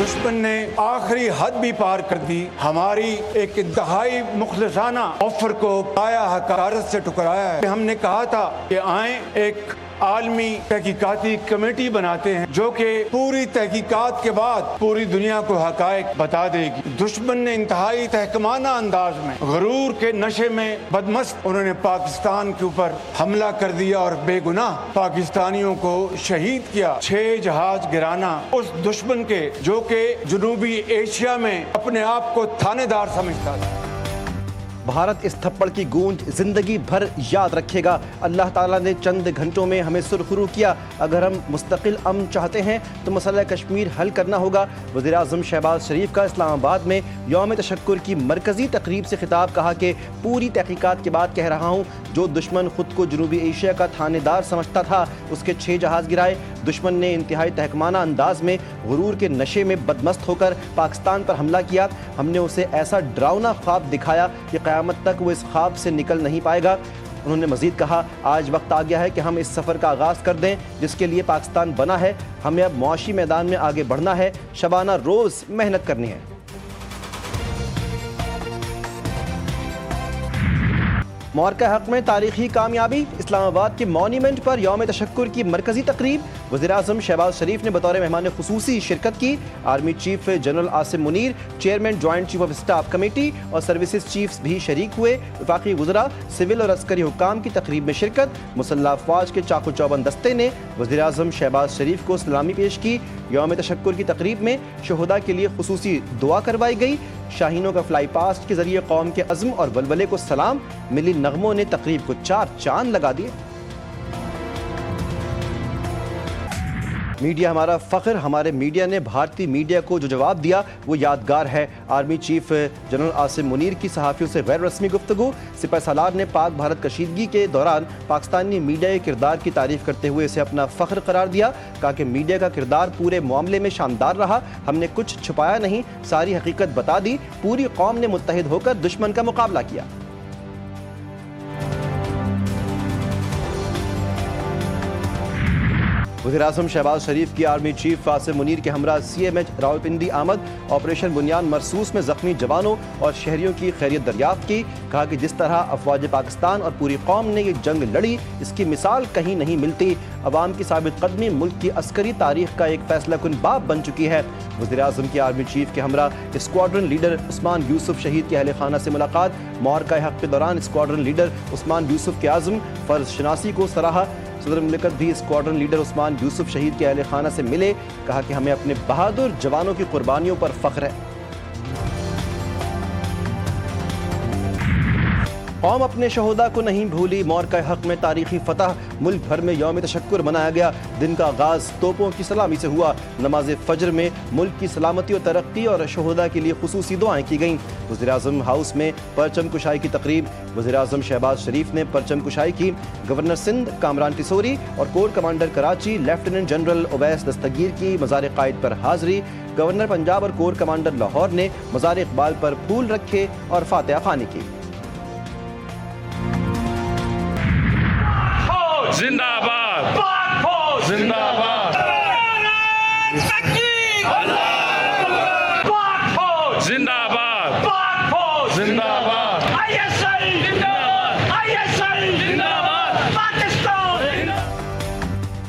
दुश्मन ने आखिरी हद भी पार कर दी। हमारी एक इंतहाई मुखलिसाना ऑफर को आया हकारत से ठुकराया है। हमने कहा था कि आए एक आलमी तहकीकाती कमेटी बनाते हैं जो कि पूरी तहकीकात के बाद पूरी दुनिया को हकायक बता देगी। दुश्मन ने इंतहाई तहकमाना अंदाज में गरूर के नशे में बदमस्त उन्होंने पाकिस्तान के ऊपर हमला कर दिया और बेगुनाह पाकिस्तानियों को शहीद किया। 6 जहाज गिराना उस दुश्मन के जो कि जनूबी एशिया में अपने आप को थानेदार समझता था। भारत इस थप्पड़ की गूंज जिंदगी भर याद रखेगा। अल्लाह ताला ने चंद घंटों में हमें सुरखरू किया। अगर हम मुस्तकिल अमन चाहते हैं तो मसला कश्मीर हल करना होगा। वज़ीर आज़म शहबाज शरीफ का इस्लामाबाद में यौम तशक्कुर की मरकज़ी तकरीब से खिताब। कहा कि पूरी तहकीकात के बाद कह रहा हूँ, जो दुश्मन खुद को जनूबी एशिया का थानेदार समझता था उसके 6 जहाज़ गिराए। दुश्मन ने इंतहाई तहकमाना अंदाज में गुरूर के नशे में बदमस्त होकर पाकिस्तान पर हमला किया। हमने उसे ऐसा डरावना ख्वाब दिखाया कि क़यामत तक वो इस ख्वाब से निकल नहीं पाएगा। उन्होंने मज़ीद कहा, आज वक्त आ गया है कि हम इस सफ़र का आगाज़ कर दें जिसके लिए पाकिस्तान बना है। हमें अब मुआशी मैदान में आगे बढ़ना है, शबाना रोज़ मेहनत करनी है। मौरका हक में तारीखी कामयाबी। इस्लामाबाद के मॉन्यूमेंट पर यौम तशक्कुर की मरकज़ी तकरीब। वज़ीर आज़म शहबाज शरीफ ने बतौर मेहमान खुसूसी शिरकत की। Army chief general Asim Munir, chairman joint chief of staff committee और सर्विसेज चीफ्स भी शरीक हुए। वफाकी वज़रा, सिविल और अस्करी हुक्काम की तकरीब में शिरकत। मुसल्लह अफ़वाज के चाकू चौबंद दस्ते ने वज़ीर आज़म शहबाज शरीफ को सलामी पेश की। यौम तशक्कुर की तकरीब में शहुदा के लिए खुसूसी दुआ करवाई गई। शाहीनों का फ्लाई पास्ट के जरिए कौम के अज़्म और वलवले को सलाम। मिली नगमों ने तकरीब को 4 चांद लगा दिए। मीडिया हमारा फ़ख्र। हमारे मीडिया ने भारतीय मीडिया को जो जवाब दिया वो यादगार है। Army chief general Asim Munir की सहाफ़ियों से गैर रस्मी गुफ्तगू। सिपह सालार ने पाक भारत कशीदगी के दौरान पाकिस्तानी मीडिया के किरदार की तारीफ़ करते हुए इसे अपना फ़ख्र करार दिया। कहा कि मीडिया का किरदार पूरे मामले में शानदार रहा। हमने कुछ छुपाया नहीं, सारी हकीकत बता दी। पूरी कौम ने मुत्तहिद होकर दुश्मन का मुकाबला किया। वज़ीर-ए-आज़म शहबाज शरीफ की आर्मी चीफ आसिम मुनीर के हमरा CMH रावलपिंडी आमद। ऑपरेशन बुनियान मरसूस में ज़ख्मी जवानों और शहरियों की खैरियत दरियाफ्त की। कहा कि जिस तरह अफवाज पाकिस्तान और पूरी कौम ने ये जंग लड़ी, इसकी मिसाल कहीं नहीं मिलती। अवाम की साबित कदमी मुल्क की अस्करी तारीख का एक फैसला कुन बाब बन चुकी है। वज़ीर-ए-आज़म की आर्मी चीफ के हमरा स्क्वाड्रन लीडर उस्मान यूसुफ शहीद के अहले खाना से मुलाकात। मौरका हक के दौरान स्क्वाड्रन लीडर उस्मान यूसुफ के आज़म फ़र्ज शनासी को सराहा। सदर मुमलिकत भी स्क्वाड्रन लीडर उस्मान यूसुफ शहीद के अहले खाना से मिले। कहा कि हमें अपने बहादुर जवानों की कुर्बानियों पर फ़ख्र है। कौम अपने शहुदा को नहीं भूली। मौरका हक में तारीखी फतह। मुल्क भर में यौम तशक्कुर मनाया गया। दिन का आगाज़ तोपों की सलामी से हुआ। नमाज फजर में मुल्क की सलामती और तरक्की और शहुदा के लिए खुसूसी दुआएं की गईं। वज़ीर-ए-आज़म हाउस में परचम कुशाई की तकरीब। वज़ीर-ए-आज़म शहबाज शरीफ ने परचम कुशाई की। गवर्नर सिंध कामरान टिसोरी और core commander Karachi lieutenant general Uwais Dastgir की मज़ार कायद पर हाज़री। गवर्नर पंजाब और कोर कमांडर लाहौर ने मज़ार इकबाल पर फूल रखे और फातिहा ख़्वानी की। जिंदाबाद जिंदाबाद जिंदाबाद जिंदाबाद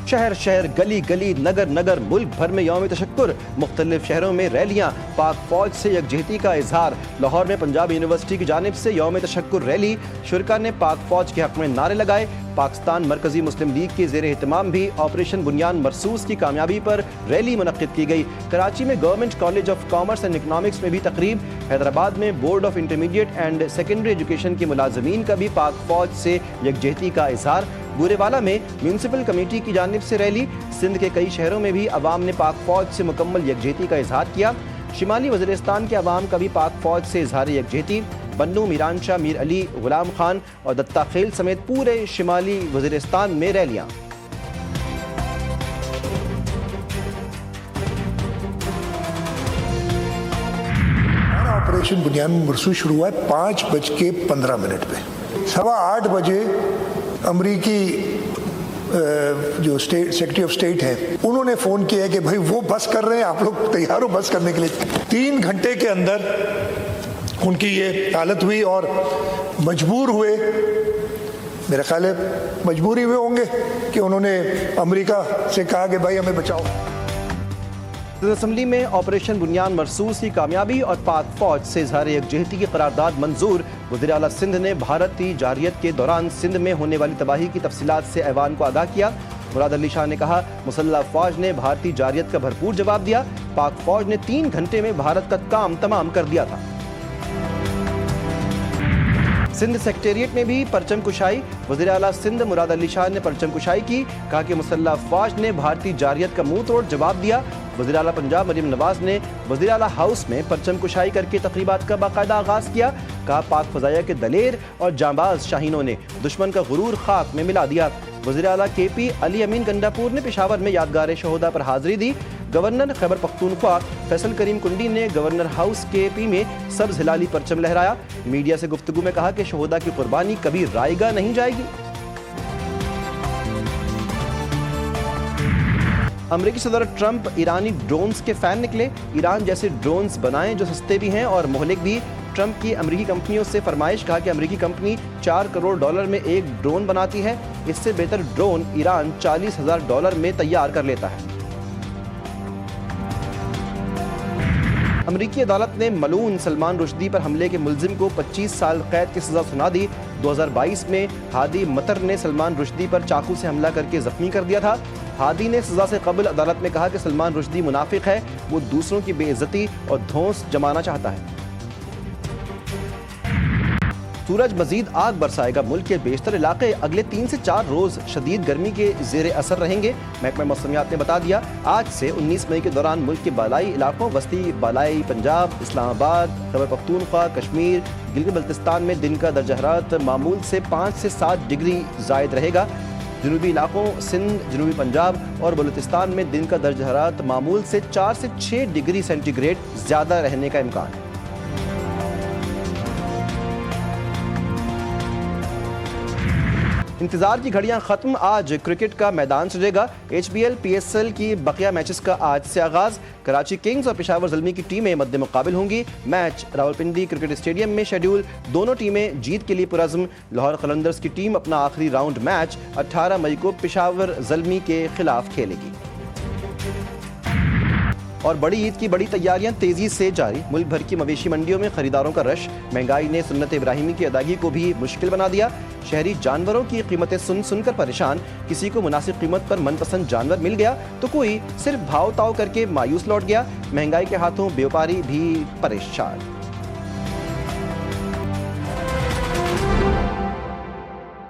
शहर शहर, गली गली, नगर नगर, मुल्क भर में यौम तशक्कुर। मुख्तलिफ शहरों में रैलियाँ। पाक फौज से यकजहती का इजहार। लाहौर में पंजाब यूनिवर्सिटी की जानिब से यौम तशक्कुर रैली। शुरका ने पाक फौज के हक में नारे लगाए। पाकिस्तान मरकजी मुस्लिम लीग के ज़ेर एहतमाम भी ऑपरेशन बुनियान मरसूस की कामयाबी पर रैली मुनक्किद की गई। कराची में government college of commerce and economics में भी तकरीब। हैदराबाद में board of intermediate and secondary education के मुलाजमीन का भी पाक फौज से यकजहती का इजहार। गुरेवाला में म्यूनसिपल कमेटी की जानिब से रैली। सिंध के कई शहरों में भी अवाम ने पाक फौज से मुकम्मल यकजहती का इजहार किया। शिमाली वज़ीरिस्तान के अवाम का भी पाक फौज से इजहार यकजहती। बन्नू, मीरानशाह, मीर अली, गुलाम खान और दत्ता खेल समेत पूरे शिमाली वज़ीरिस्तान में रैलियाँ। ऑपरेशन बुनियान मरसूस शुरू हुआ है 5:15 पे। 8:15 बजे अमरीकी जो सेक्रेटरी ऑफ स्टेट है, उन्होंने फ़ोन किया है कि भाई वो बस कर रहे हैं, आप लोग तैयार हो बस करने के लिए। 3 घंटे के अंदर उनकी ये हालत हुई और मजबूर हुए, मेरा ख्याल है मजबूरी हुए होंगे कि उन्होंने अमेरिका से कहा कि भाई हमें बचाओ। असम्बली में ऑपरेशन बुनियान मरसूस की कामयाबी और पाक फौज से इजहार यकजहती की करारदाद मंजूर। वज़ीर आला सिंध ने भारतीय जारियत के दौरान सिंध में होने वाली तबाही की तफसीलात से ऐवान को आगाह किया। मुराद अली शाह ने कहा, मुसल्लह फौज ने भारतीय जारियत का भरपूर जवाब दिया। पाक फौज ने 3 घंटे में भारत का काम तमाम कर दिया था। सिंध सेक्रेटेरिएट में भी परचम कुशाई। वज़ीर आला सिंध मुराद अली शाह ने परचम कुशाई की, कहा कि मुसल्लह फौज ने भारतीय जारियत का मुंह तोड़ जवाब दिया। वज़ीर आला पंजाब मरीम नवाज ने वज़ीर आला हाउस में परचम कुशाई करके तक़रीबात का बाकायदा आगाज़ किया। कहा, पाक फ़ज़ाइया के दलेर और जांबाज शाहीनों ने दुश्मन का गुरूर खाक में मिला दिया। वज़ीर आला KP अली अमीन गंडापुर ने पेशावर में यादगार शहोदा पर हाज़िरी दी। गवर्नर खैबर पख्तूनख्वा फैसल करीम कुंडी ने गवर्नर हाउस KP में सब्ज़ हिलाली परचम लहराया। मीडिया से गुफ्तगू में कहा कि शहोदा की कुर्बानी कभी रायगा नहीं जाएगी। अमेरिकी सदर ट्रंप ईरानी ड्रोन्स के फ़ैन निकले। ईरान जैसे ड्रोन्स बनाएं जो सस्ते भी हैं और मोहलिक भी। ट्रंप की अमेरिकी कंपनियों से फरमाइश, कहा कि अमेरिकी कंपनी $4 करोड़ में एक ड्रोन बनाती है, इससे बेहतर ड्रोन ईरान $40,000 में तैयार कर लेता है। अमेरिकी अदालत ने मलून सलमान रुश्दी पर हमले के मुल्जिम को 25 साल कैद की सज़ा सुना दी। 2022 में हादी मतर ने सलमान रुश्दी पर चाकू से हमला करके जख्मी कर दिया था। हादी ने सज़ा से कबल अदालत में कहा कि सलमान रुश्दी मुनाफिक है, वो दूसरों की बेइज्जती और धौंस जमाना चाहता है। सूरज मजीद आग बरसाएगा। मुल्क के बेशतर इलाके अगले 3 से 4 रोज़ शदीद गर्मी के ज़ेर असर रहेंगे। महकमा मौसमियात ने बता दिया, आज से 19 मई के दौरान मुल्क के बालाई इलाकों वस्ती बालाई पंजाब, इस्लामाबाद, खैबर पख्तूनख्वा, कश्मीर, गिलगित बल्तिस्तान में दिन का दर्जा हरारत मामूल से 5 से 7 डिग्री ज़ायद रहेगा। जनूबी इलाकों सिंध, जनूबी पंजाब और बलूचिस्तान में दिन का दर्जा हरारत मामूल से 4 से 6 डिग्री सेंटीग्रेड ज़्यादा रहने का इम्कान है। इंतजार की घड़ियां खत्म, आज क्रिकेट का मैदान सजेगा। HBL PSL की बकिया मैचेस का आज से आगाज। कराची किंग्स और पेशावर ज़ल्मी की टीमें मद्दे मुकाबिल होंगी। मैच रावलपिंडी क्रिकेट स्टेडियम में शेड्यूल। दोनों टीमें जीत के लिए पुरज़्म। लाहौर कलंदर्स की टीम अपना आखिरी राउंड मैच 18 मई को पेशावर ज़ल्मी के खिलाफ खेलेगी। और बड़ी ईद की बड़ी तैयारियां तेजी से जारी। मुल्क भर की मवेशी मंडियों में खरीदारों का रश। महंगाई ने सुन्नत इब्राहिमी की अदायगी को भी मुश्किल बना दिया। शहरी जानवरों की कीमतें सुनकर परेशान। किसी को मुनासिब कीमत पर मनपसंद जानवर मिल गया तो कोई सिर्फ भाव ताव करके मायूस लौट गया। महंगाई के हाथों व्यापारी भी परेशान।